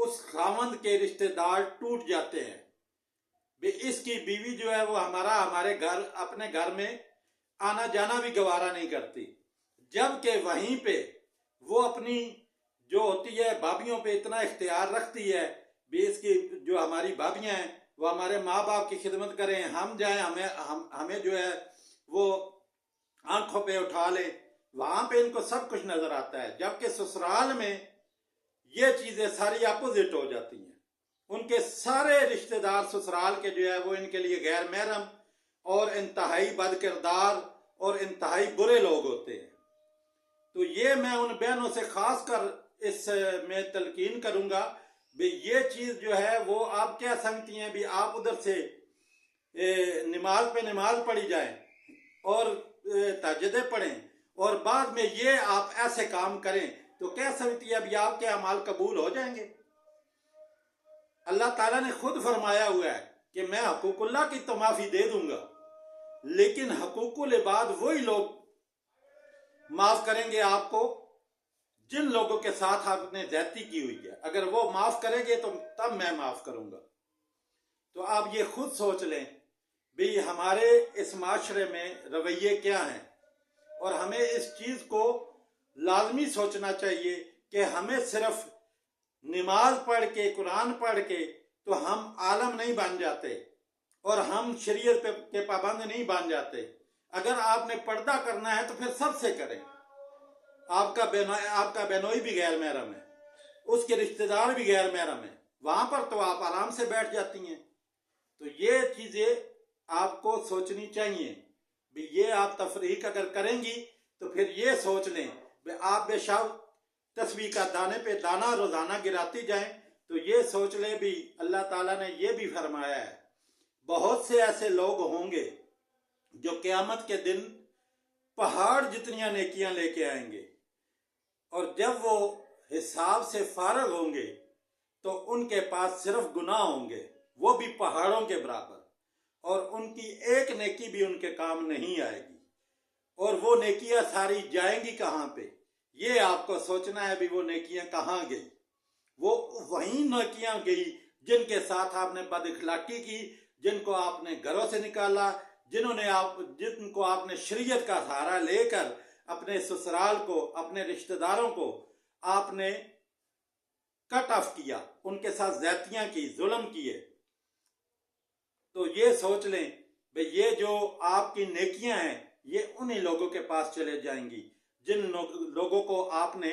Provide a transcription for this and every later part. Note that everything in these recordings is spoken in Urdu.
اس خاوند کے رشتہ دار ٹوٹ جاتے ہیں، بھی اس کی بیوی جو ہے وہ ہمارے گھر اپنے گھر میں آنا جانا بھی گوارا نہیں کرتی، جبکہ وہیں پہ وہ اپنی جو ہوتی ہے بھابھیوں پہ اتنا اختیار رکھتی ہے بھی اس کی جو ہماری بھابھیاں ہیں وہ ہمارے ماں باپ کی خدمت کریں، ہم جائیں ہمیں جو ہے وہ آنکھوں پہ اٹھا لیں، وہاں پہ ان کو سب کچھ نظر آتا ہے، جبکہ سسرال میں یہ چیزیں ساری اپوزٹ ہو جاتی ہیں۔ ان کے سارے رشتہ دار سسرال کے جو ہے وہ ان کے لیے غیر محرم اور انتہائی بد کردار اور انتہائی برے لوگ ہوتے ہیں۔ تو یہ میں ان بہنوں سے خاص کر اس میں تلقین کروں گا بھی یہ چیز جو ہے وہ آپ کیا سمجھتی ہیں بھی آپ ادھر سے نماز پہ نماز پڑھی جائیں اور تہجدیں پڑھیں اور بعد میں یہ آپ ایسے کام کریں تو کیا سمجھتی ہے اب آپ کے اعمال قبول ہو جائیں گے؟ اللہ تعالیٰ نے خود فرمایا ہوا ہے کہ میں حقوق اللہ کی تو معافی دے دوں گا، لیکن حقوق العباد وہی لوگ معاف کریں گے آپ کو جن لوگوں کے ساتھ آپ نے زیادتی کی ہوئی ہے۔ اگر وہ معاف کریں گے تو تب میں معاف کروں گا۔ تو آپ یہ خود سوچ لیں بھی ہمارے اس معاشرے میں رویے کیا ہیں، اور ہمیں اس چیز کو لازمی سوچنا چاہیے کہ ہمیں صرف نماز پڑھ کے قرآن پڑھ کے تو ہم عالم نہیں بن جاتے اور ہم شریعت کے پابند نہیں بن جاتے۔ اگر آپ نے پردہ کرنا ہے تو پھر سب سے کریں۔ آپ کا بہنوئی بھی غیر محرم ہے، اس کے رشتہ دار بھی غیر محرم ہیں، وہاں پر تو آپ آرام سے بیٹھ جاتی ہیں۔ تو یہ چیزیں آپ کو سوچنی چاہیے بھی یہ آپ تفریق اگر کریں گی تو پھر یہ سوچ لیں کہ آپ بے شک تسبیح کا دانے پہ دانہ روزانہ گراتی جائیں تو یہ سوچ لیں بھی اللہ تعالیٰ نے یہ بھی فرمایا ہے بہت سے ایسے لوگ ہوں گے جو قیامت کے دن پہاڑ جتنیاں نیکیاں لے کے آئیں گے، اور جب وہ حساب سے فارغ ہوں گے تو ان کے پاس صرف گناہ ہوں گے، وہ بھی پہاڑوں کے برابر، اور ان کی ایک نیکی بھی ان کے کام نہیں آئے گی، اور وہ نیکیاں ساری جائیں گی کہاں پہ؟ یہ آپ کو سوچنا ہے بھی وہ نیکیاں کہاں گئی؟ وہ وہیں نیکیاں گئی جن کے ساتھ آپ نے بد اخلاقی کی، جن کو آپ نے گھروں سے نکالا، جن کو آپ نے شریعت کا سہارا لے کر اپنے سسرال کو، اپنے رشتہ داروں کو آپ نے کٹ آف کیا، ان کے ساتھ زیادتیاں کی، ظلم کیے۔ تو یہ سوچ لیں کہ یہ جو آپ کی نیکیاں ہیں یہ انہی لوگوں کے پاس چلے جائیں گی جن لوگوں کو آپ نے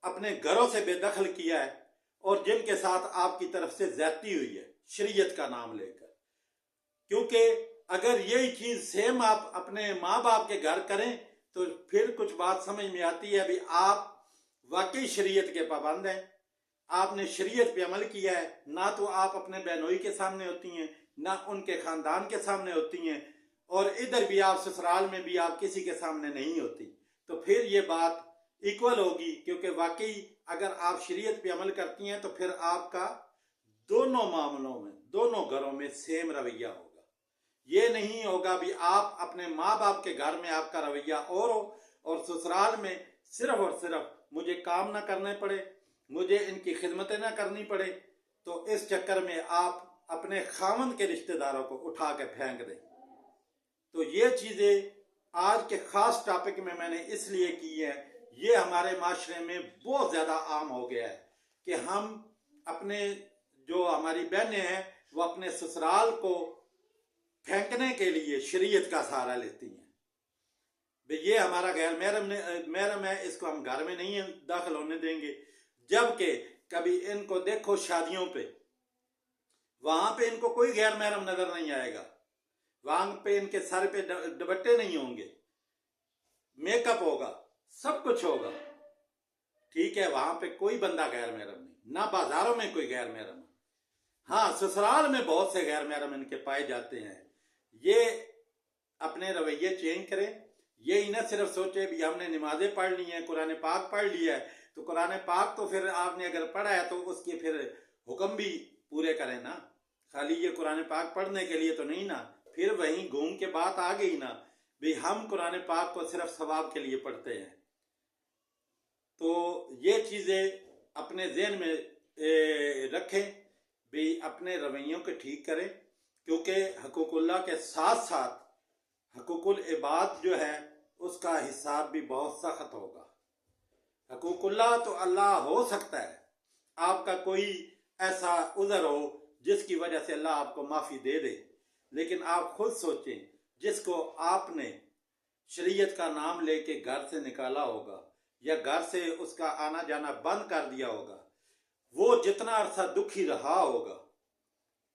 اپنے گھروں سے بے دخل کیا ہے اور جن کے ساتھ آپ کی طرف سے زیادتی ہوئی ہے شریعت کا نام لے کر۔ کیونکہ اگر یہی چیز سیم آپ اپنے ماں باپ کے گھر کریں تو پھر کچھ بات سمجھ میں آتی ہے بھی آپ واقعی شریعت کے پابند ہیں، آپ نے شریعت پہ عمل کیا ہے، نہ تو آپ اپنے بہنوئی کے سامنے ہوتی ہیں نہ ان کے خاندان کے سامنے ہوتی ہیں، اور ادھر بھی آپ سسرال میں بھی آپ کسی کے سامنے نہیں ہوتی، تو پھر یہ بات ایکول ہوگی، کیونکہ واقعی اگر آپ شریعت پہ عمل کرتی ہیں تو پھر آپ کا دونوں معاملوں میں، دونوں گھروں میں سیم رویہ ہوگا۔ یہ نہیں ہوگا بھی آپ اپنے ماں باپ کے گھر میں آپ کا رویہ اور ہو اور سسرال میں صرف اور صرف مجھے کام نہ کرنے پڑے، مجھے ان کی خدمتیں نہ کرنی پڑے، تو اس چکر میں آپ اپنے خاوند کے رشتہ داروں کو اٹھا کے پھینک دیں۔ تو یہ چیزیں آج کے خاص ٹاپک میں نے اس لیے کی ہے، یہ ہمارے معاشرے میں بہت زیادہ عام ہو گیا ہے کہ ہم اپنے جو ہماری بہنیں ہیں وہ اپنے سسرال کو پھینکنے کے لیے شریعت کا سہارا لیتی ہیں۔ یہ ہمارا غیر محرم ہے، اس کو ہم گھر میں نہیں داخل ہونے دیں گے، جبکہ کبھی ان کو دیکھو شادیوں پہ، وہاں پہ ان کو کوئی غیر محرم نظر نہیں آئے گا، وہاں پہ ان کے سر پہ دوپٹے نہیں ہوں گے، میک اپ ہوگا، سب کچھ ہوگا، ٹھیک ہے، وہاں پہ کوئی بندہ غیر محرم نہیں، نہ بازاروں میں کوئی غیر محرم ہے۔ ہاں سسرال میں بہت سے غیر محرم ان کے پائے جاتے ہیں۔ یہ اپنے رویے چینج کریں، یہی نہ صرف سوچے بھی ہم نے نمازیں پڑھ لی ہیں، قرآن پاک پڑھ لیا ہے، تو قرآن پاک تو پھر آپ نے اگر پڑھا ہے تو اس کے پھر حکم بھی پورے کریں نا، خالی یہ قرآن پاک پڑھنے کے لیے تو نہیں نا، پھر وہیں گھوم کے بات آ گئی نا بھی ہم قرآن پاک کو صرف ثواب کے لیے پڑھتے ہیں۔ تو یہ چیزیں اپنے ذہن میں رکھیں بھی، اپنے رویوں کو ٹھیک کریں، کیونکہ حقوق اللہ کے ساتھ ساتھ حقوق العباد جو ہے اس کا حساب بھی بہت سخت ہوگا۔ حقوق اللہ تو اللہ ہو سکتا ہے، آپ کا کوئی ایسا عذر ہو جس کی وجہ سے اللہ آپ کو معافی دے دے، لیکن آپ خود سوچیں، جس کو آپ نے شریعت کا نام لے کے گھر سے نکالا ہوگا یا گھر سے اس کا آنا جانا بند کر دیا ہوگا، وہ جتنا عرصہ دکھی رہا ہوگا،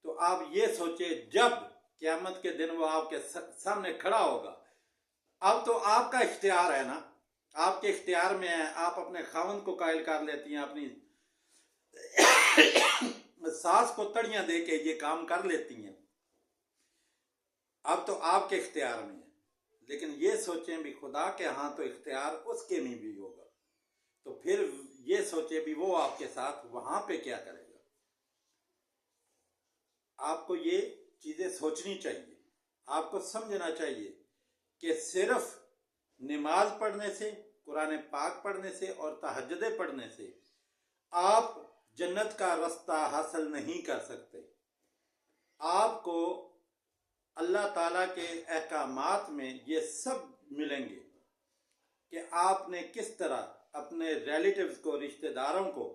تو آپ یہ سوچیں جب قیامت کے دن وہ آپ کے سامنے کھڑا ہوگا، اب تو آپ کا اختیار ہے نا، آپ کے اختیار میں ہے، آپ اپنے خاوند کو قائل کر لیتی ہیں، اپنی ساس کو تڑیاں دے کے یہ کام کر لیتی ہیں، اب تو آپ کے اختیار میں ہے، لیکن یہ سوچیں بھی خدا کے ہاں تو اختیار اس کے میں بھی ہوگا، تو پھر یہ سوچیں بھی وہ آپ کے ساتھ وہاں پہ کیا کرے گا۔ آپ کو یہ چیزیں سوچنی چاہیے، آپ کو سمجھنا چاہیے کہ صرف نماز پڑھنے سے، قرآن پاک پڑھنے سے اور تہجدیں پڑھنے سے آپ جنت کا رستہ حاصل نہیں کر سکتے۔ آپ کو اللہ تعالیٰ کے احکامات میں یہ سب ملیں گے کہ آپ نے کس طرح اپنے ریلیٹیوز کو، رشتہ داروں کو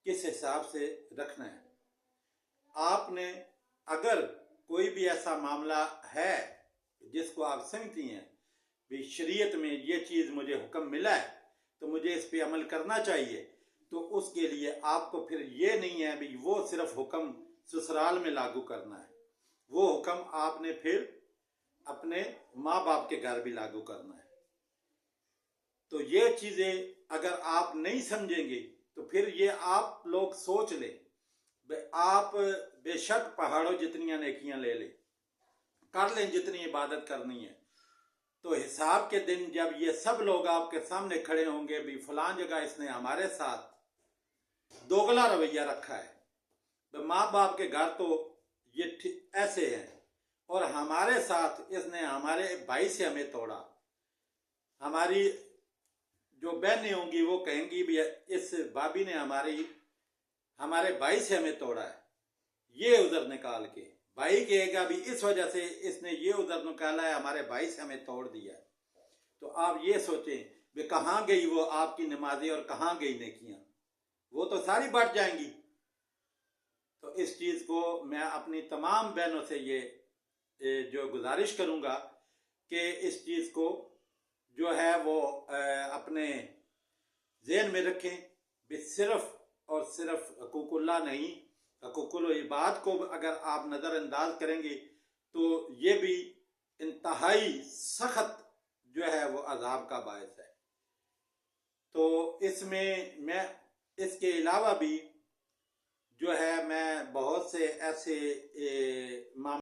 کس حساب سے رکھنا ہے۔ آپ نے اگر کوئی بھی ایسا معاملہ ہے جس کو آپ سمجھتی ہیں بھی شریعت میں یہ چیز مجھے حکم ملا ہے تو مجھے اس پہ عمل کرنا چاہیے، تو اس کے لیے آپ کو پھر یہ نہیں ہے بھی وہ صرف حکم سسرال میں لاگو کرنا ہے، وہ حکم آپ نے پھر اپنے ماں باپ کے گھر بھی لاگو کرنا ہے۔ تو یہ چیزیں اگر آپ نہیں سمجھیں گے تو پھر یہ آپ لوگ سوچ لیں، آپ بے شک پہاڑوں جتنی نیکیاں لے لیں، کر لیں جتنی عبادت کرنی ہے، تو حساب کے دن جب یہ سب لوگ آپ کے سامنے کھڑے ہوں گے بھی فلان جگہ اس نے ہمارے ساتھ دوگلا رویہ رکھا ہے، ماں باپ کے گھر تو یہ ایسے ہیں، اور ہمارے ساتھ اس نے ہمارے بھائی سے ہمیں توڑا، ہماری جو بہنیں ہوں گی وہ کہیں گی بھی اس بابی نے ہمارے بھائی سے ہمیں توڑا ہے، یہ عذر نکال کے بھائی کہے گا بھی اس وجہ سے اس نے یہ عذر نکالا ہے، ہمارے بھائی سے ہمیں توڑ دیا ہے۔ تو آپ یہ سوچیں کہ کہاں گئی وہ آپ کی نمازیں اور کہاں گئی نیکیاں، وہ تو ساری بٹ جائیں گی۔ تو اس چیز کو میں اپنی تمام بہنوں سے یہ جو گزارش کروں گا کہ اس چیز کو جو ہے وہ اپنے ذہن میں رکھیں بھی صرف اور صرف حقوق اللہ نہیں، حقوق العباد کو اگر آپ نظر انداز کریں گے تو یہ بھی انتہائی سخت جو ہے وہ عذاب کا باعث ہے۔ تو اس میں میں اس کے علاوہ بھی جو ہے میں بہت سے ایسے معاملات